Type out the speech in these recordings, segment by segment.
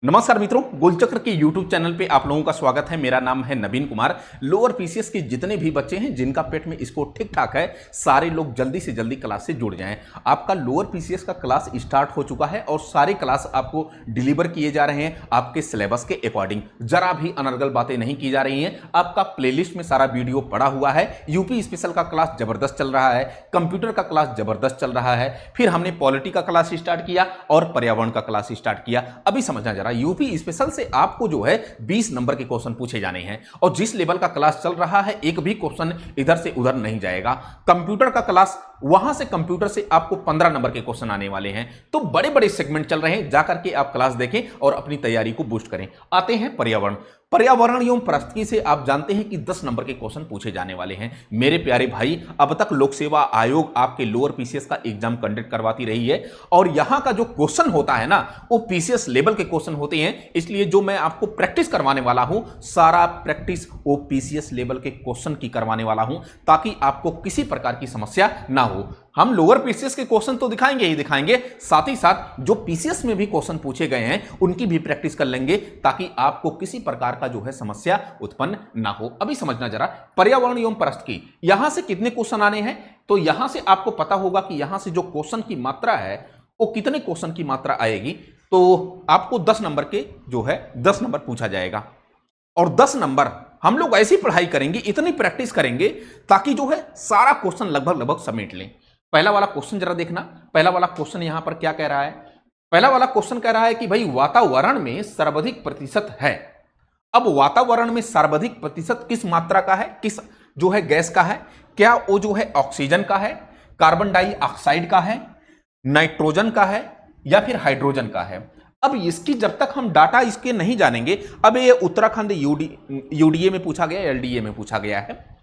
नमस्कार मित्रों, गोलचक्र के YouTube चैनल पे आप लोगों का स्वागत है। मेरा नाम है नवीन कुमार। लोअर पीसीएस के जितने भी बच्चे हैं जिनका पेट में स्कोर ठीक ठाक है, सारे लोग जल्दी से जल्दी क्लास से जुड़ जाएं। आपका लोअर पीसीएस का क्लास स्टार्ट हो चुका है और सारे क्लास आपको डिलीवर किए जा रहे हैं आपके सिलेबस के अकॉर्डिंग। जरा भी अनर्गल बातें नहीं की जा रही हैं। आपका प्लेलिस्ट में सारा वीडियो पड़ा हुआ है। यूपी स्पेशल का क्लास जबरदस्त चल रहा है, कंप्यूटर का क्लास जबरदस्त चल रहा है, फिर हमने पॉलिटी का क्लास स्टार्ट किया और पर्यावरण का क्लास स्टार्ट किया। अभी समझना जरा, यूपी स्पेशल से आपको जो है 20 नंबर के क्वेश्चन पूछे जाने हैं और जिस लेवल का क्लास चल रहा है एक भी क्वेश्चन इधर से उधर नहीं जाएगा। कंप्यूटर का क्लास, वहां से कंप्यूटर से आपको 15 नंबर के क्वेश्चन आने वाले हैं। तो बड़े बड़े सेगमेंट चल रहे हैं, जाकर के आप क्लास देखें और अपनी तैयारी को बूस्ट करें। आते हैं पर्यावरण। पर्यावरण एवं पारिस्थितिकी से आप जानते हैं कि 10 नंबर के क्वेश्चन पूछे जाने वाले हैं। मेरे प्यारे भाई, अब तक लोक सेवा आयोग आपके लोअर पीसीएस का एग्जाम कंडक्ट करवाती रही है और यहां का जो क्वेश्चन होता है ना, वो पीसीएस लेवल के क्वेश्चन होते हैं। इसलिए जो मैं आपको प्रैक्टिस करवाने वाला हूं, सारा प्रैक्टिस वो पीसीएस लेवल के क्वेश्चन की करवाने वाला हूं, ताकि आपको किसी प्रकार की समस्या ना हो। हम लोअर पीसीएस के क्वेश्चन तो दिखाएंगे ही दिखाएंगे, साथ ही साथ जो पीसीएस में भी क्वेश्चन पूछे गए हैं उनकी भी प्रैक्टिस कर लेंगे, ताकि आपको किसी प्रकार का जो है समस्या उत्पन्न ना हो। अभी समझना जरा, पर्यावरण एवं पारिस्थितिकी, यहां से कितने क्वेश्चन आने हैं तो यहां से आपको पता होगा कि यहां से जो क्वेश्चन की मात्रा है वो कितने क्वेश्चन की मात्रा आएगी। तो आपको 10 नंबर के जो है 10 नंबर पूछा जाएगा और 10 नंबर हम लोग ऐसी पढ़ाई करेंगे, इतनी प्रैक्टिस करेंगे ताकि जो है सारा क्वेश्चन लगभग समेट लें। पहला वाला क्वेश्चन जरा देखना। पहला वाला क्वेश्चन यहां पर क्या कह रहा है? पहला वाला क्वेश्चन कह रहा है कि भाई वातावरण में सर्वाधिक प्रतिशत है। अब वातावरण में सर्वाधिक प्रतिशत किस मात्रा का है, किस जो है गैस का है? क्या वो जो है ऑक्सीजन का है, कार्बन डाइऑक्साइड का है, नाइट्रोजन का है या फिर हाइड्रोजन का है? अब इसकी जब तक हम डाटा इसके नहीं जानेंगे, अब ये उत्तराखंड यूडीए में पूछा गया, एलडीए में पूछा गया है,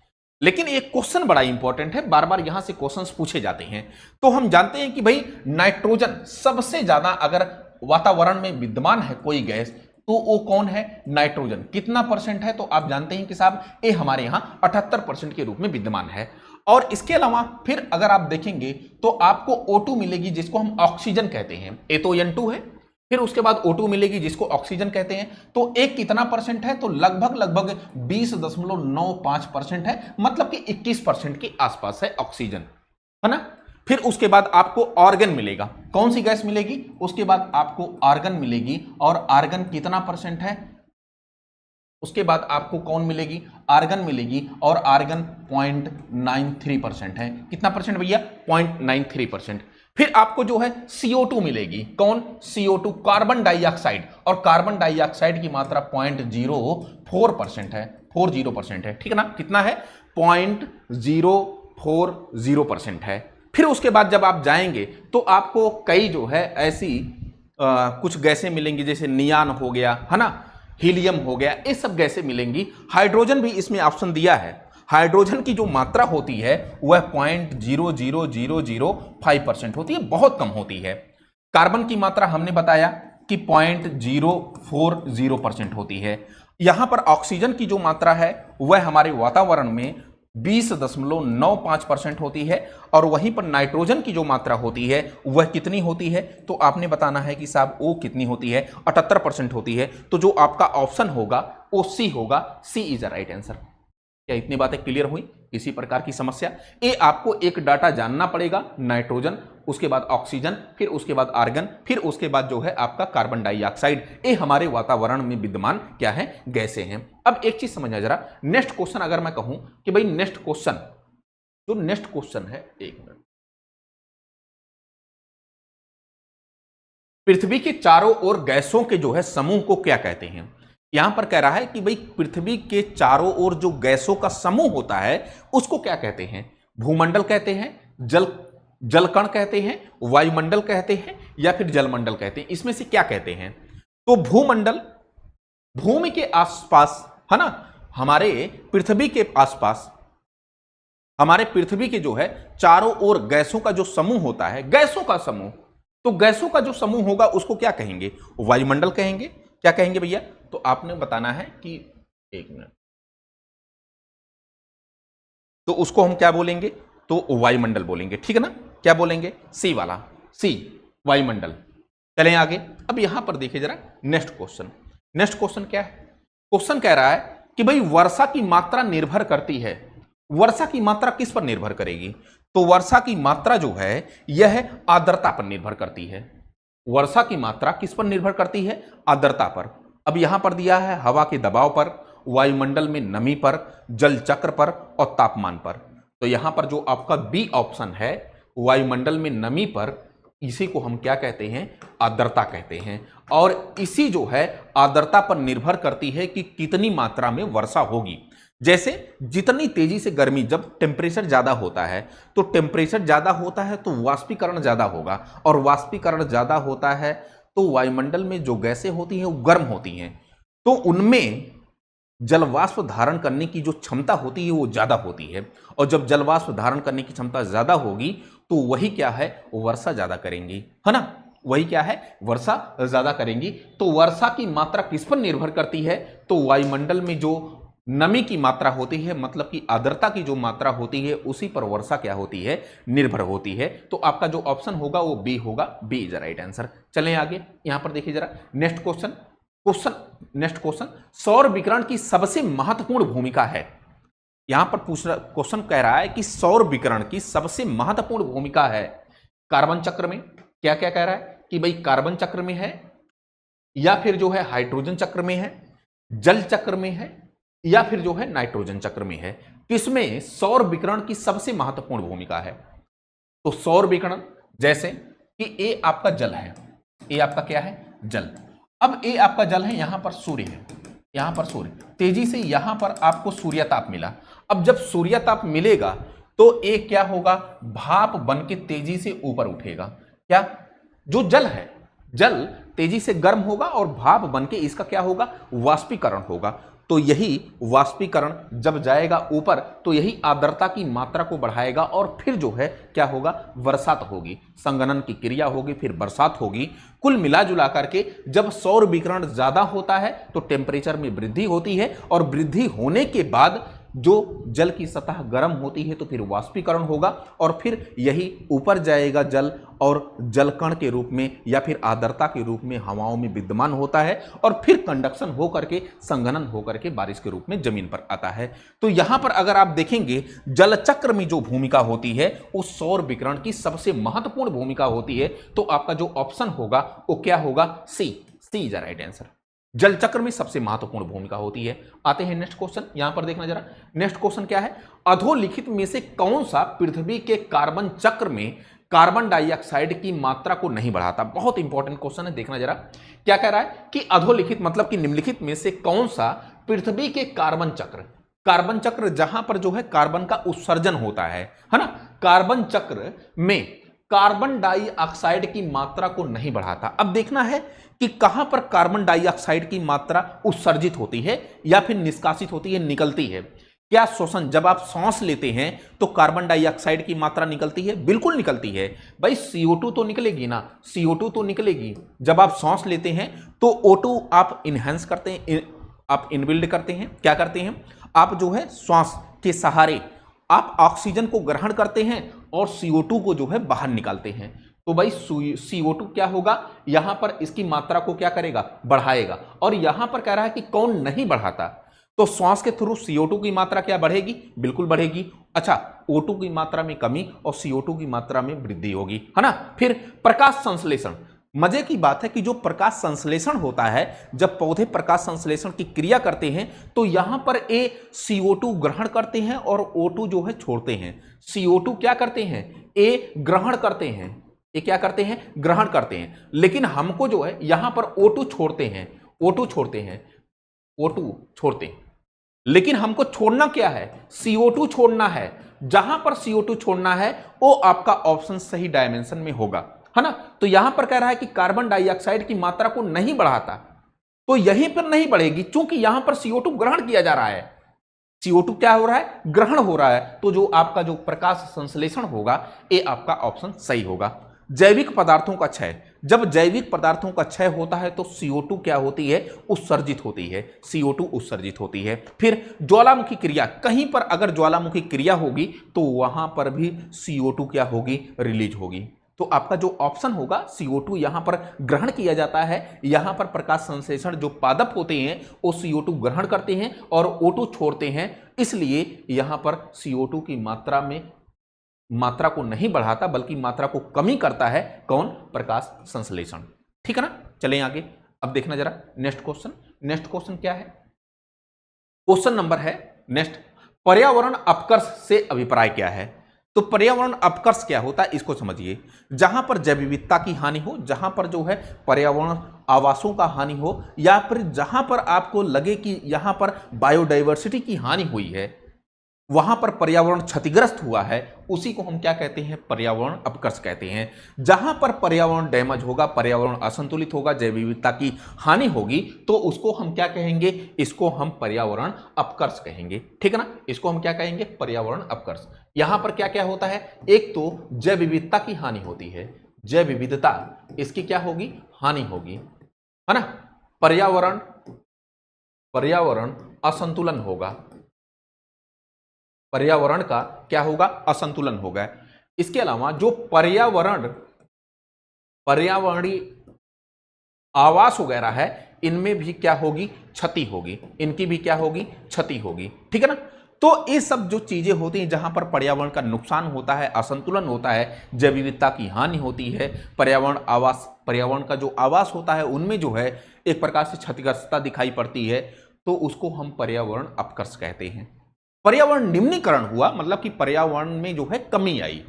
लेकिन एक क्वेश्चन बड़ा इंपॉर्टेंट है, बार बार यहां से क्वेश्चंस पूछे जाते हैं। तो हम जानते हैं कि भाई नाइट्रोजन सबसे ज्यादा अगर वातावरण में विद्यमान है कोई गैस, तो वो कौन है? नाइट्रोजन। कितना परसेंट है? तो आप जानते हैं कि साहब ये हमारे यहां 78% के रूप में विद्यमान है। और इसके अलावा फिर अगर आप देखेंगे तो आपको O2 मिलेगी, जिसको हम ऑक्सीजन कहते हैं। ए तो N2 है, फिर उसके बाद O2 मिलेगी जिसको ऑक्सीजन कहते हैं। तो एक कितना परसेंट है? तो लगभग 20.95% है, मतलब कि 21% के आसपास है ऑक्सीजन, है ना। फिर उसके बाद आपको ऑर्गन मिलेगा। कौन सी गैस मिलेगी? उसके बाद आपको आर्गन मिलेगी, और आर्गन कितना परसेंट है? उसके बाद आपको कौन मिलेगी? आर्गन मिलेगी, और आर्गन 0.93% है। कितना परसेंट भैया? 0.93%। फिर आपको जो है CO2 मिलेगी। कौन? CO2 कार्बन डाइऑक्साइड, और कार्बन डाइऑक्साइड की मात्रा 0.04% है, 40% है, ठीक है ना। कितना है? 0.040% है। फिर उसके बाद जब आप जाएंगे तो आपको कई जो है ऐसी कुछ गैसें मिलेंगी, जैसे नियान हो गया, है ना, हीलियम हो गया, ये सब गैसें मिलेंगी। हाइड्रोजन भी इसमें ऑप्शन दिया है। हाइड्रोजन की जो मात्रा होती है वह 0.00005% होती है, बहुत कम होती है। कार्बन की मात्रा हमने बताया कि 0.040% होती है। यहां पर ऑक्सीजन की जो मात्रा है वह हमारे वातावरण में 20.95% होती है, और वहीं पर नाइट्रोजन की जो मात्रा होती है वह कितनी होती है? तो आपने बताना है कि साहब वो कितनी होती है? 78% होती है। तो जो आपका ऑप्शन होगा वो सी होगा। सी इज द राइट आंसर। क्या इतनी बातें क्लियर हुई? किसी प्रकार की समस्या? ये आपको एक डाटा जानना पड़ेगा, नाइट्रोजन, उसके बाद ऑक्सीजन, फिर उसके बाद आर्गन, फिर उसके बाद जो है आपका कार्बन डाइऑक्साइड। ये हमारे वातावरण में विद्यमान क्या है? गैसें हैं। अब एक चीज समझना जरा, नेक्स्ट क्वेश्चन अगर मैं कहूं कि भाई नेक्स्ट क्वेश्चन, जो नेक्स्ट क्वेश्चन है, एक मिनट, पृथ्वी के चारों ओर गैसों के जो है समूह को क्या कहते हैं? यहां पर कह रहा है कि भाई पृथ्वी के चारों ओर जो गैसों का समूह होता है उसको क्या कहते हैं? भूमंडल कहते हैं, जलकण कहते हैं, वायुमंडल कहते हैं, या फिर जलमंडल कहते हैं? इसमें से क्या कहते हैं? तो भूमंडल, भूमि के आसपास, है ना, हमारे पृथ्वी के आसपास, हमारे पृथ्वी के जो है चारों ओर गैसों का जो समूह होता है, गैसों का समूह, तो गैसों का जो समूह होगा उसको क्या कहेंगे? वायुमंडल कहेंगे। क्या कहेंगे भैया? तो आपने बताना है कि, एक मिनट, तो उसको हम क्या बोलेंगे? तो वायुमंडल बोलेंगे, ठीक है ना। क्या बोलेंगे? सी वाला, सी, वायुमंडल। चलें आगे। अब यहां पर देखिए जरा नेक्स्ट क्वेश्चन। नेक्स्ट क्वेश्चन क्या है? क्वेश्चन कह रहा है कि भाई वर्षा की मात्रा निर्भर करती है। वर्षा की मात्रा किस पर निर्भर करेगी? तो वर्षा की मात्रा जो है यह आर्द्रता पर निर्भर करती है। वर्षा की मात्रा किस पर निर्भर करती है? आर्द्रता पर। अब यहां पर दिया है हवा के दबाव पर, वायुमंडल में नमी पर, जल चक्र पर और तापमान पर। तो यहां पर जो आपका बी ऑप्शन है वायुमंडल में नमी पर, इसी को हम क्या कहते हैं? आर्द्रता कहते हैं। और इसी जो है आर्द्रता पर निर्भर करती है कि कितनी मात्रा में वर्षा होगी। जैसे जितनी तेजी से गर्मी, जब टेम्परेचर ज्यादा होता है तो टेम्परेचर ज्यादा होता है तो वाष्पीकरण ज्यादा होगा, और वाष्पीकरण ज्यादा होता है तो वायुमंडल में जो गैसें होती हैं वो गर्म होती हैं, तो उनमें जलवाष्प धारण करने की जो क्षमता होती है वो ज्यादा होती है। और जब जलवाष्प धारण करने की क्षमता ज्यादा होगी तो वही क्या है? वर्षा ज्यादा करेंगी, है ना? वही क्या है? वर्षा ज्यादा करेंगी। तो वर्षा की मात्रा किस पर निर्भर करती है? तो वायुमंडल में जो नमी की मात्रा होती है, मतलब कि आर्द्रता की जो मात्रा होती है, उसी पर वर्षा क्या होती है? निर्भर होती है। तो आपका जो ऑप्शन होगा वो बी होगा। B is the right answer. चलें आगे। यहां पर देखिए जरा नेक्स्ट क्वेश्चन। नेक्स्ट क्वेश्चन, सौर विकिरण की सबसे महत्वपूर्ण भूमिका है। यहां पर क्वेश्चन कह रहा है कि सौर विकिरण की सबसे महत्वपूर्ण भूमिका है कार्बन चक्र में। क्या क्या कह रहा है? कि भाई कार्बन चक्र में है, या फिर जो है हाइड्रोजन चक्र में है, जल चक्र में है, या फिर जो है नाइट्रोजन चक्र में है। किसमें सौर विकिरण की सबसे महत्वपूर्ण भूमिका है? तो सौर विकिरण, जैसे कि ए आपका जल है, ए आपका क्या है? जल। अब ए आपका जल है, यहां पर सूर्य है, यहां पर सूर्य, तेजी से यहां पर आपको सूर्यताप मिला। अब जब सूर्यताप मिलेगा तो ए क्या होगा? भाप बन के तेजी से ऊपर उठेगा। क्या? जो जल है, जल तेजी से गर्म होगा और भाप बन के इसका क्या होगा? वाष्पीकरण होगा। तो यही वाष्पीकरण जब जाएगा ऊपर तो यही आर्द्रता की मात्रा को बढ़ाएगा, और फिर जो है क्या होगा? वर्षात होगी, संघनन की क्रिया होगी, फिर बरसात होगी। कुल मिला जुला करके जब सौर विकिरण ज्यादा होता है तो टेम्परेचर में वृद्धि होती है, और वृद्धि होने के बाद जो जल की सतह गर्म होती है तो फिर वाष्पीकरण होगा, और फिर यही ऊपर जाएगा जल, और जलकण के रूप में या फिर आर्द्रता के रूप में हवाओं में विद्यमान होता है, और फिर कंडक्शन होकर के संघनन होकर के बारिश के रूप में जमीन पर आता है। तो यहां पर अगर आप देखेंगे जल चक्र में जो भूमिका होती है उस सौर विकिरण की सबसे महत्वपूर्ण भूमिका होती है। तो आपका जो ऑप्शन होगा वो क्या होगा? सी। सी इज द राइट आंसर। जल चक्र में सबसे महत्वपूर्ण भूमिका होती है। आते हैं नेक्स्ट क्वेश्चन। यहां पर देखना जरा, नेक्स्ट क्वेश्चन क्या है? अधोलिखित में से कौन सा पृथ्वी के कार्बन चक्र में कार्बन डाइऑक्साइड की मात्रा को नहीं बढ़ाता? बहुत इंपॉर्टेंट क्वेश्चन है, देखना जरा। क्या कह रहा है कि अधोलिखित मतलब कि निम्नलिखित में से कौन सा पृथ्वी के कार्बन चक्र, कार्बन चक्र जहां पर जो है कार्बन का उत्सर्जन होता है ना, कार्बन चक्र में कार्बन डाइऑक्साइड की मात्रा को नहीं बढ़ाता। अब देखना है कि कहां पर कार्बन डाइऑक्साइड की मात्रा उत्सर्जित होती है या फिर निष्कासित होती है, निकलती है। क्या श्वसन, जब आप सांस लेते हैं तो कार्बन डाइऑक्साइड की मात्रा निकलती है? बिल्कुल निकलती है भाई। CO2 तो निकलेगी ना, CO2 तो निकलेगी। जब आप सांस लेते हैं तो O2 आप इनहेंस करते हैं, आप इनबिल्ड करते हैं। क्या करते हैं? आप जो है श्वास के सहारे आप ऑक्सीजन को ग्रहण करते हैं और CO2 को जो है बाहर निकालते हैं। तो भाई CO2 क्या होगा? यहां पर इसकी मात्रा को क्या करेगा? बढ़ाएगा। और यहां पर कह रहा है कि कौन नहीं बढ़ाता? तो श्वास के थ्रू CO2 की मात्रा क्या बढ़ेगी? बिल्कुल बढ़ेगी। अच्छा, O2 की मात्रा में कमी और CO2 की मात्रा में वृद्धि होगी, है ना। फिर प्रकाश संश्लेषण, मजे की बात है कि जो प्रकाश संश्लेषण होता है, जब पौधे प्रकाश संश्लेषण की क्रिया करते हैं तो यहां पर ए CO2 ग्रहण करते हैं और O2 जो है छोड़ते हैं। CO2 क्या करते हैं? ए ग्रहण करते हैं, ये क्या करते हैं? ग्रहण करते हैं। लेकिन हमको जो है यहां पर O2 छोड़ते हैं, O2 छोड़ते हैं, O2 छोड़ते हैं। लेकिन हमको छोड़ना क्या है? CO2 छोड़ना है। जहां पर CO2 छोड़ना है वो आपका ऑप्शन सही डायमेंशन में होगा, है ना। तो यहां पर कह रहा है कि कार्बन डाइऑक्साइड की मात्रा को नहीं बढ़ाता, तो यहीं पर नहीं बढ़ेगी क्योंकि यहां पर CO2 ग्रहण किया जा रहा है। CO2 क्या हो रहा है? ग्रहण हो रहा है। तो जो आपका जो प्रकाश संश्लेषण होगा ये आपका ऑप्शन सही होगा। जैविक पदार्थों का क्षय, जब जैविक पदार्थों का क्षय होता है तो CO2 क्या होती है? उत्सर्जित होती है। CO2 उत्सर्जित होती है। फिर ज्वालामुखी क्रिया, कहीं पर अगर ज्वालामुखी क्रिया होगी तो वहां पर भी CO2 क्या होगी? रिलीज होगी। तो आपका जो ऑप्शन होगा CO2 यहां पर ग्रहण किया जाता है। यहां पर प्रकाश संश्लेषण जो पादप होते हैं वो CO2 ग्रहण करते हैं और O2 छोड़ते हैं, इसलिए यहां पर CO2 की मात्रा को नहीं बढ़ाता बल्कि मात्रा को कमी करता है। कौन? प्रकाश संश्लेषण। ठीक है ना। चलें आगे। अब देखना जरा नेक्स्ट क्वेश्चन। नेक्स्ट क्वेश्चन क्या है? क्वेश्चन नंबर है नेक्स्ट, पर्यावरण अपकर्ष से अभिप्राय क्या है? तो पर्यावरण अपकर्ष क्या होता है इसको समझिए। जहां पर जैव विविधता की हानि हो, जहां पर जो है पर्यावरण आवासों का हानि हो, या फिर जहां पर आपको लगे कि यहां पर बायोडाइवर्सिटी की हानि हुई है, वहां पर पर्यावरण क्षतिग्रस्त हुआ है, उसी को हम क्या कहते हैं? पर्यावरण अपकर्ष कहते हैं। जहां पर पर्यावरण डैमेज होगा, पर्यावरण असंतुलित होगा, जैव विविधता की हानि होगी, तो उसको हम क्या कहेंगे? इसको हम पर्यावरण अपकर्ष कहेंगे। ठीक है ना। इसको हम क्या कहेंगे? पर्यावरण अपकर्ष। यहां पर क्या क्या होता है? एक तो जैव विविधता की हानि होती है, जैव विविधता इसकी क्या होगी? हानि होगी, है ना। पर्यावरण असंतुलन होगा, पर्यावरण का क्या होगा? असंतुलन होगा। इसके अलावा जो पर्यावरणीय आवास वगैरह है, इनमें भी क्या होगी? क्षति होगी, इनकी भी क्या होगी? क्षति होगी। ठीक है ना। तो ये सब जो चीजें होती हैं जहां पर पर्यावरण का नुकसान होता है, असंतुलन होता है, जैव विविधता की हानि होती है, पर्यावरण का जो आवास होता है उनमें जो है एक प्रकार से क्षतिग्रस्तता दिखाई पड़ती है, तो उसको हम पर्यावरण अपकर्ष कहते हैं। पर्यावरण निम्नीकरण हुआ मतलब कि पर्यावरण में जो है कमी आई,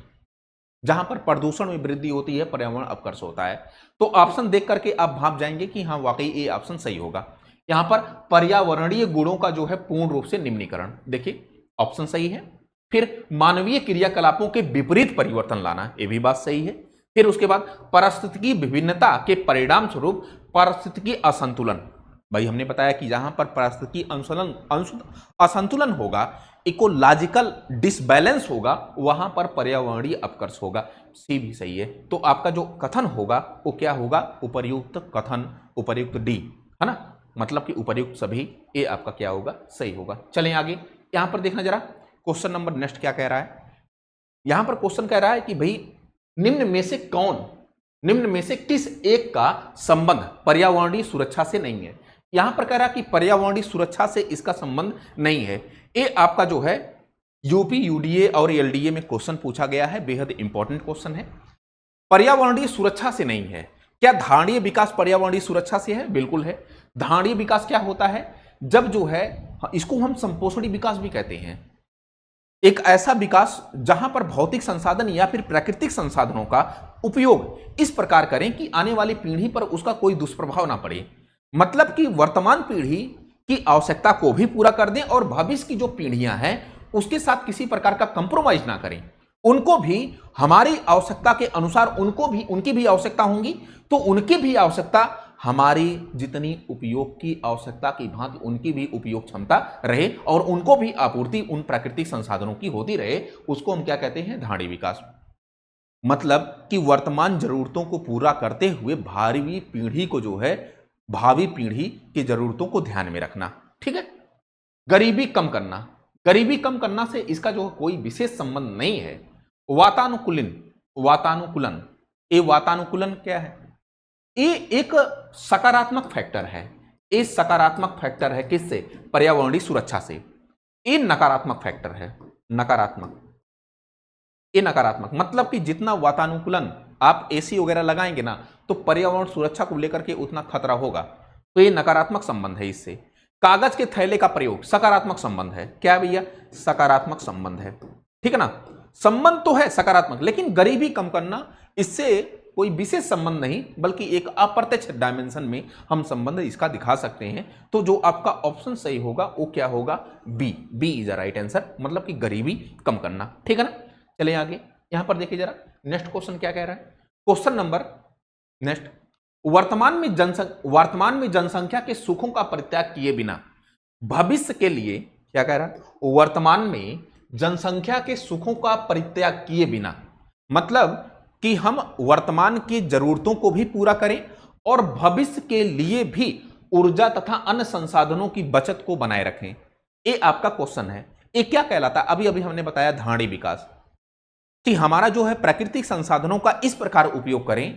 जहां पर प्रदूषण में वृद्धि होती है, पर्यावरण अपकर्ष होता है। तो ऑप्शन देख करके आप भाप जाएंगे कि हाँ वाकई ये ऑप्शन सही होगा। यहां पर पर्यावरणीय गुणों का जो है पूर्ण रूप से निम्नीकरण, देखिए ऑप्शन सही है। फिर मानवीय क्रियाकलापों के विपरीत परिवर्तन लाना, यह भी बात सही है। फिर उसके बाद पारिस्थितिकी विभिन्नता के परिणाम स्वरूप पारिस्थितिकी असंतुलन, भाई हमने बताया कि जहां पर पारिस्थितिकी असंतुलन होगा, इकोलॉजिकल डिसबैलेंस होगा, वहां पर पर्यावरणीय अपकर्ष होगा। सी भी सही है। तो आपका जो कथन होगा वो क्या होगा? उपर्युक्त कथन, उपर्युक्त डी, है ना। मतलब कि उपर्युक्त सभी, ये आपका क्या होगा? सही होगा। चलें आगे। यहां पर देखना जरा क्वेश्चन नंबर नेक्स्ट क्या कह रहा है। यहां पर क्वेश्चन कह रहा है कि भाई निम्न में से किस एक का संबंध पर्यावरणीय सुरक्षा से नहीं है? यहां पर कह रहा है कि पर्यावरणीय सुरक्षा से इसका संबंध नहीं है। ये आपका जो है यूपी, यूडीए और एलडीए में क्वेश्चन पूछा गया है, बेहद इंपॉर्टेंट क्वेश्चन है। पर्यावरणीय सुरक्षा से नहीं है। क्या धारणीय विकास पर्यावरणीय सुरक्षा से है? बिल्कुल है। धारणीय विकास क्या होता है? जब जो है, इसको हम संपोषणी विकास भी कहते हैं, एक ऐसा विकास जहां पर भौतिक संसाधन या फिर प्राकृतिक संसाधनों का उपयोग इस प्रकार करें कि आने वाली पीढ़ी पर उसका कोई दुष्प्रभाव ना पड़े। मतलब कि वर्तमान पीढ़ी की आवश्यकता को भी पूरा कर दें और भविष्य की जो पीढ़ियां हैं उसके साथ किसी प्रकार का कंप्रोमाइज ना करें। उनको भी हमारी आवश्यकता के अनुसार उनकी भी आवश्यकता होंगी, तो उनकी भी आवश्यकता हमारी जितनी उपयोग की आवश्यकता की भांति उनकी भी उपयोग क्षमता रहे और उनको भी आपूर्ति उन प्राकृतिक संसाधनों की होती रहे। उसको हम क्या कहते हैं? धारणीय विकास। मतलब कि वर्तमान जरूरतों को पूरा करते हुए भावी पीढ़ी की जरूरतों को ध्यान में रखना। ठीक है। गरीबी कम करना से इसका जो कोई विशेष संबंध नहीं है। वातानुकूलन क्या है? ये एक सकारात्मक फैक्टर है। ये सकारात्मक फैक्टर है किससे? पर्यावरणीय सुरक्षा से। ये नकारात्मक फैक्टर है, ये नकारात्मक मतलब कि जितना वातानुकूलन आप एसी वगैरह लगाएंगे ना, तो पर्यावरण सुरक्षा को लेकर के उतना खतरा होगा। तो ये नकारात्मक संबंध है इससे। कागज के थैले का प्रयोग सकारात्मक संबंध है। क्या भैया? सकारात्मक संबंध है। ठीक है ना। संबंध तो है सकारात्मक, लेकिन गरीबी कम करना इससे कोई विशेष संबंध नहीं, बल्कि एक अप्रत्यक्ष डायमेंशन में हम संबंध इसका दिखा सकते हैं। तो जो आपका ऑप्शन सही होगा वो क्या होगा? B is the right answer, मतलब कि गरीबी कम करना। ठीक है ना। चलिए आगे। यहां पर देखिए जरा नेक्स्ट क्वेश्चन क्या कह रहा है। क्वेश्चन नंबर नेक्स्ट, वर्तमान में जनसंख्या के सुखों का परित्याग किए बिना भविष्य के लिए, क्या कह रहा है? वर्तमान में जनसंख्या के सुखों का परित्याग किए बिना, मतलब कि हम वर्तमान की जरूरतों को भी पूरा करें और भविष्य के लिए भी ऊर्जा तथा अन्य संसाधनों की बचत को बनाए रखें। ये आपका क्वेश्चन है। ये क्या कहलाता है? अभी हमने बताया धारणीय विकास। कि हमारा जो है प्राकृतिक संसाधनों का इस प्रकार उपयोग करें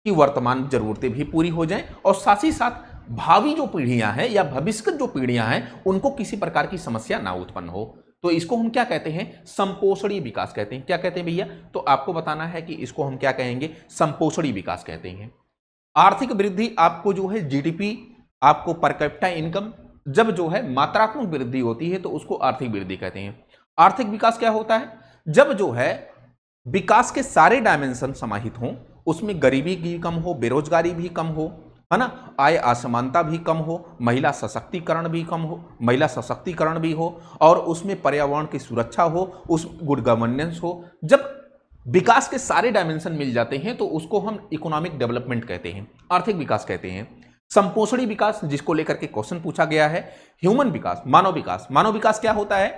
कि वर्तमान जरूरतें भी पूरी हो जाएं और साथ ही साथ भावी जो पीढ़ियां हैं या भविष्यगत जो पीढ़ियां हैं उनको किसी प्रकार की समस्या ना उत्पन्न हो। तो इसको हम क्या कहते हैं? संपोषणीय विकास कहते हैं। क्या कहते हैं भैया? तो आपको बताना है कि इसको हम क्या कहेंगे? संपोषणीय विकास कहते हैं। आर्थिक वृद्धि आपको जो है जीडीपी, आपको पर कैपिटा इनकम, जब जो है मात्रात्मक वृद्धि होती है तो उसको आर्थिक वृद्धि कहते हैं। आर्थिक विकास क्या होता है? जब जो है विकास के सारे डायमेंशन समाहित हों, उसमें गरीबी भी कम हो, बेरोजगारी भी कम हो, है ना, आय असमानता भी कम हो, महिला सशक्तिकरण भी कम हो, महिला सशक्तिकरण भी हो, और उसमें पर्यावरण की सुरक्षा हो, उस गुड गवर्नेंस हो। जब विकास के सारे डायमेंशन मिल जाते हैं तो उसको हम इकोनॉमिक डेवलपमेंट कहते हैं, आर्थिक विकास कहते हैं। संपोषणी विकास जिसको लेकर के क्वेश्चन पूछा गया है, ह्यूमन विकास, मानव विकास। मानव विकास क्या होता है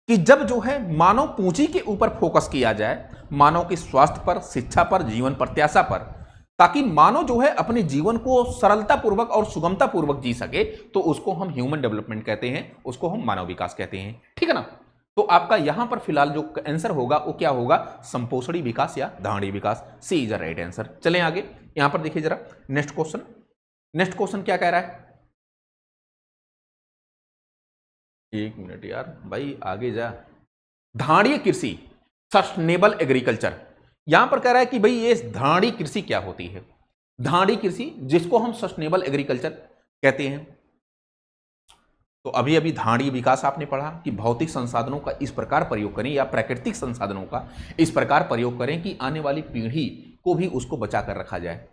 कि जब जो है मानव पूंजी के ऊपर फोकस किया जाए, मानव के स्वास्थ्य पर, शिक्षा पर, जीवन प्रत्याशा पर, ताकि मानव जो है अपने जीवन को सरलता पूर्वक और सुगमता पूर्वक जी सके, तो उसको हम ह्यूमन डेवलपमेंट कहते हैं, उसको हम मानव विकास कहते हैं। ठीक है ना? तो आपका यहां पर फिलहाल जो आंसर होगा वो क्या होगा? संपोषणी विकास या धारणीय विकास। सी इज द राइट आंसर। चलें आगे, यहां पर देखिए जरा नेक्स्ट क्वेश्चन। नेक्स्ट क्वेश्चन क्या कह रहा है? एक मिनट यार भाई, आगे जा। धारणीय कृषि, सस्टेनेबल एग्रीकल्चर। यहां पर कह रहा है कि भाई ये धारणीय कृषि क्या होती है? धारणीय कृषि जिसको हम सस्टेनेबल एग्रीकल्चर कहते हैं। तो अभी अभी धारणीय विकास आपने पढ़ा कि भौतिक संसाधनों का इस प्रकार प्रयोग करें या प्राकृतिक संसाधनों का इस प्रकार प्रयोग करें कि आने वाली पीढ़ी को भी उसको बचा कर रखा जाए।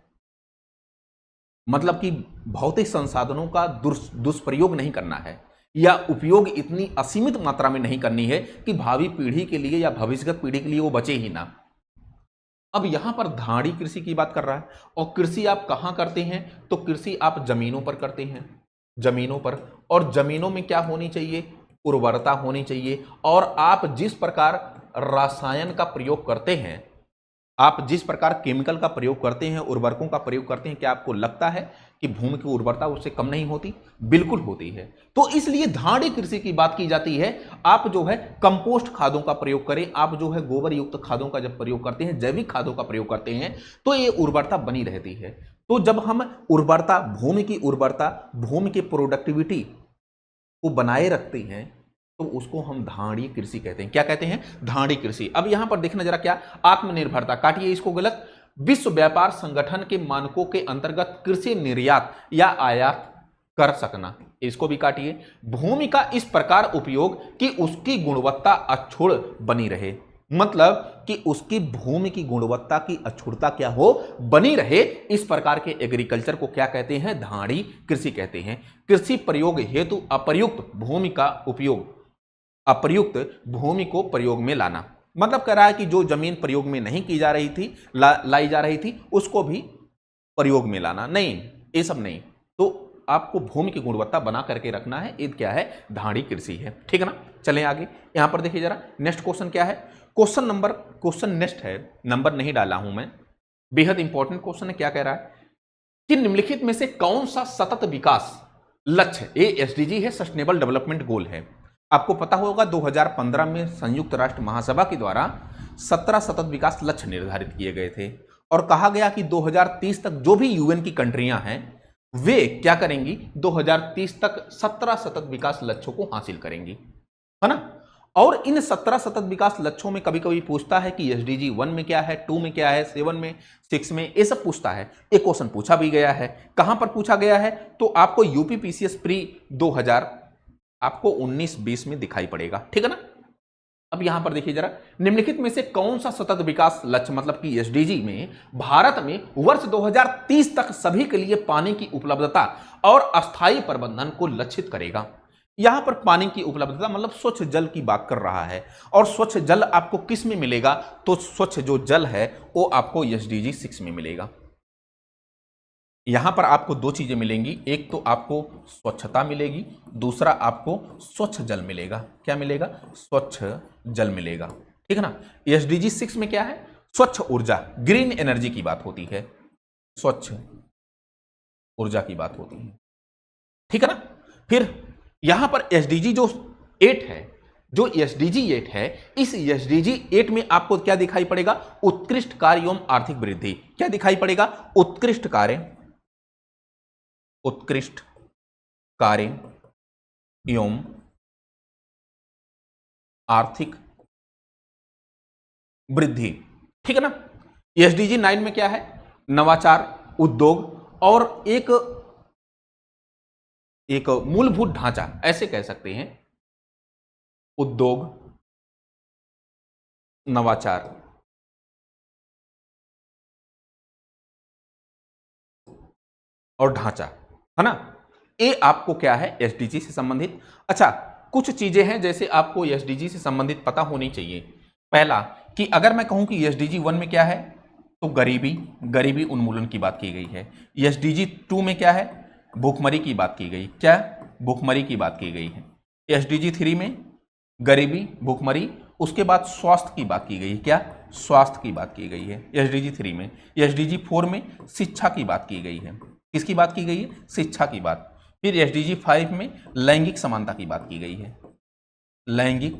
मतलब कि भौतिक संसाधनों का दुष्प्रयोग नहीं करना है या उपयोग इतनी असीमित मात्रा में नहीं करनी है कि भावी पीढ़ी के लिए या भविष्यगत पीढ़ी के लिए वो बचे ही ना। अब यहां पर धारणीय कृषि की बात कर रहा है, और कृषि आप कहां करते हैं? तो कृषि आप जमीनों पर करते हैं, जमीनों पर। और जमीनों में क्या होनी चाहिए? उर्वरता होनी चाहिए। और आप जिस प्रकार रसायन का प्रयोग करते हैं, आप जिस प्रकार केमिकल का प्रयोग करते हैं, उर्वरकों का प्रयोग करते हैं, क्या आपको लगता है कि भूमि की उर्वरता उससे कम नहीं होती? बिल्कुल होती है। तो इसलिए धारणीय कृषि की बात की जाती है। आप जो है कंपोस्ट खादों का प्रयोग करें, आप जो है गोबर युक्त खादों का जब प्रयोग करते हैं, जैविक खादों का प्रयोग करते हैं, तो ये उर्वरता बनी रहती है। तो जब हम उर्वरता, भूमि की उर्वरता, भूमि की प्रोडक्टिविटी को बनाए रखते हैं, तो उसको हम धारणीय कृषि कहते हैं। क्या कहते हैं? धारणीय कृषि। अब यहां पर देखना जरा, क्या आत्मनिर्भरता, काटिए इसको गलत। विश्व व्यापार संगठन के मानकों के अंतर्गत कृषि निर्यात या आयात कर सकना, इसको भी काटिए। भूमि का इस प्रकार उपयोग कि उसकी गुणवत्ता अक्षुण्ण बनी रहे, मतलब कि उसकी भूमि की गुणवत्ता की अक्षुण्णता क्या हो? बनी रहे। इस प्रकार के एग्रीकल्चर को क्या कहते हैं? धारणीय कृषि कहते हैं। कृषि प्रयोग हेतु अप्रयुक्त भूमि का उपयोग, अप्रयुक्त भूमि को प्रयोग में लाना, मतलब कह रहा है कि जो जमीन प्रयोग में नहीं की जा रही थी, लाई जा रही थी, उसको भी प्रयोग में लाना। नहीं, ये सब नहीं। तो आपको भूमि की गुणवत्ता बना करके रखना है, ये क्या है? धारणीय कृषि है। ठीक है ना? चलें आगे, यहां पर देखिए जरा नेक्स्ट क्वेश्चन क्या है। क्वेश्चन नेक्स्ट है, नंबर नहीं डाला हूं मैं, बेहद इंपॉर्टेंट क्वेश्चन है। क्या कह रहा है कि निम्नलिखित में से कौन सा सतत विकास लक्ष्य, ये एसडीजी है, सस्टेनेबल डेवलपमेंट गोल है। आपको पता होगा 2015 में संयुक्त राष्ट्र महासभा के द्वारा 17 सतत विकास लक्ष्य निर्धारित किए गए थे, और कहा गया कि 2030 तक जो भी यूएन की कंट्रियां हैं वे क्या करेंगी? 2030 तक 17 सतत विकास लक्ष्यों को हासिल करेंगी, है ना? और इन 17 सतत विकास लक्ष्यों में कभी कभी पूछता है कि एसडीजी 1 में क्या है, 2 में क्या है, 7 में, 6 में, ये सब पूछता है। एक क्वेश्चन पूछा भी गया है। कहां पर पूछा गया है? तो आपको यूपी पीसीएस प्री 2000 आपको 19-20 में दिखाई पड़ेगा। ठीक है ना? अब यहां पर देखिए जरा, निम्नलिखित में से कौन सा सतत विकास लक्ष्य, मतलब कि एसडीजी में भारत में वर्ष 2030 तक सभी के लिए पानी की उपलब्धता और अस्थायी प्रबंधन को लक्षित करेगा। यहां पर पानी की उपलब्धता मतलब स्वच्छ जल की बात कर रहा है। और स्वच्छ जल आपको किस में मिलेगा? तो स्वच्छ जो जल है वो आपको एसडीजी 6 में मिलेगा। यहां पर आपको दो चीजें मिलेंगी, एक तो आपको स्वच्छता मिलेगी, दूसरा आपको स्वच्छ जल मिलेगा। क्या मिलेगा? स्वच्छ जल मिलेगा। ठीक है ना? एसडीजी 6 में क्या है? स्वच्छ ऊर्जा, ग्रीन एनर्जी की बात होती है, स्वच्छ ऊर्जा की बात होती है। ठीक है ना? फिर यहां पर एसडीजी जो 8 है, जो एसडीजी 8 है, इस एसडीजी 8 में आपको क्या दिखाई पड़ेगा? उत्कृष्ट कार्य एवं आर्थिक वृद्धि। क्या दिखाई पड़ेगा? उत्कृष्ट कार्य एवं आर्थिक वृद्धि। ठीक है ना? एसडीजी 9 में क्या है? नवाचार, उद्योग और एक मूलभूत ढांचा, ऐसे कह सकते हैं। उद्योग, नवाचार और ढांचा, है ना? ये आपको क्या है? एसडीजी से संबंधित। अच्छा, कुछ चीजें हैं जैसे आपको एसडीजी से संबंधित पता होनी चाहिए। पहला कि अगर मैं कहूं कि एसडीजी 1 में क्या है, तो गरीबी उन्मूलन की बात की गई है। एसडीजी 2 में क्या है? भूखमरी की बात की गई। क्या? भूखमरी की बात की गई है। एसडीजी 3 में गरीबी, भूखमरी, उसके बाद स्वास्थ्य की बात की गई है। क्या? स्वास्थ्य की बात की गई है एसडीजी 3 में। एसडीजी 4 में शिक्षा की बात की गई है। किसकी बात की गई है? शिक्षा की बात। फिर एसडीजी 5 में लैंगिक समानता की बात की गई है। लैंगिक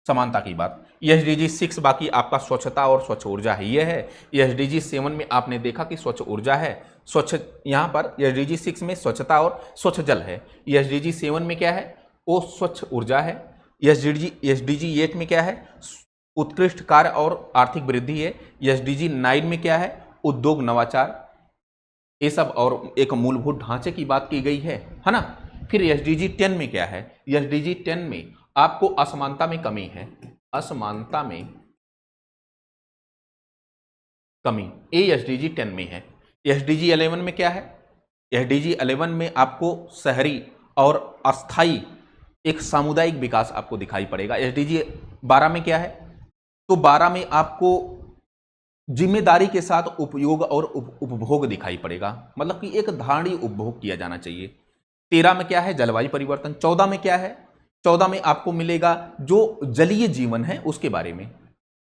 समानता की बात। एसडीजी 6 बाकी आपका स्वच्छता और स्वच्छ ऊर्जा है, यह है। एसडीजी 7 में आपने देखा कि स्वच्छ ऊर्जा है, स्वच्छ, यहां पर एसडीजी 6 में स्वच्छता और स्वच्छ जल है। एसडीजी 7 में क्या है? वो स्वच्छ ऊर्जा है। एसडीजी 8 में क्या है? उत्कृष्ट कार्य और आर्थिक वृद्धि है। एसडीजी 9 में क्या है? उद्योग, नवाचार, ये सब और एक मूलभूत ढांचे की बात की गई है ना? फिर एसडीजी 10 में क्या है? एसडीजी 10 में आपको असमानता में कमी है। असमानता में कमी, ये एसडीजी 10 में है। एसडीजी 11 में क्या है? एसडीजी 11 में आपको शहरी और अस्थायी एक सामुदायिक विकास आपको दिखाई पड़ेगा। एसडीजी 12 में क्या है? तो 12 में आपको जिम्मेदारी के साथ उपयोग और उपभोग दिखाई पड़ेगा, मतलब कि एक धारणीय उपभोग किया जाना चाहिए। 13 में क्या है? जलवायु परिवर्तन। 14 में क्या है? 14 में आपको मिलेगा जो जलीय जीवन है उसके बारे में।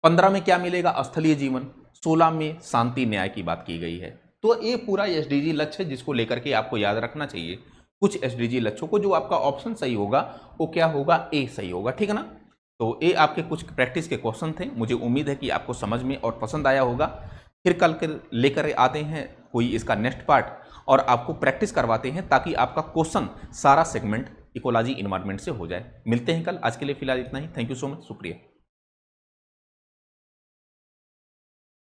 15 में क्या मिलेगा? स्थलीय जीवन। 16 में शांति, न्याय की बात की गई है। तो ये पूरा एसडीजी लक्ष्य है जिसको लेकर के आपको याद रखना चाहिए। कुछ एसडीजी लक्ष्यों को, जो आपका ऑप्शन सही होगा वो क्या होगा? ए सही होगा। ठीक है ना? तो ये आपके कुछ प्रैक्टिस के क्वेश्चन थे। मुझे उम्मीद है कि आपको समझ में और पसंद आया होगा। फिर कल लेकर आते हैं कोई इसका नेक्स्ट पार्ट और आपको प्रैक्टिस करवाते हैं ताकि आपका क्वेश्चन सारा सेगमेंट इकोलॉजी इन्वायरमेंट से हो जाए। मिलते हैं कल। आज के लिए फिलहाल इतना ही। Thank you so much. शुक्रिया।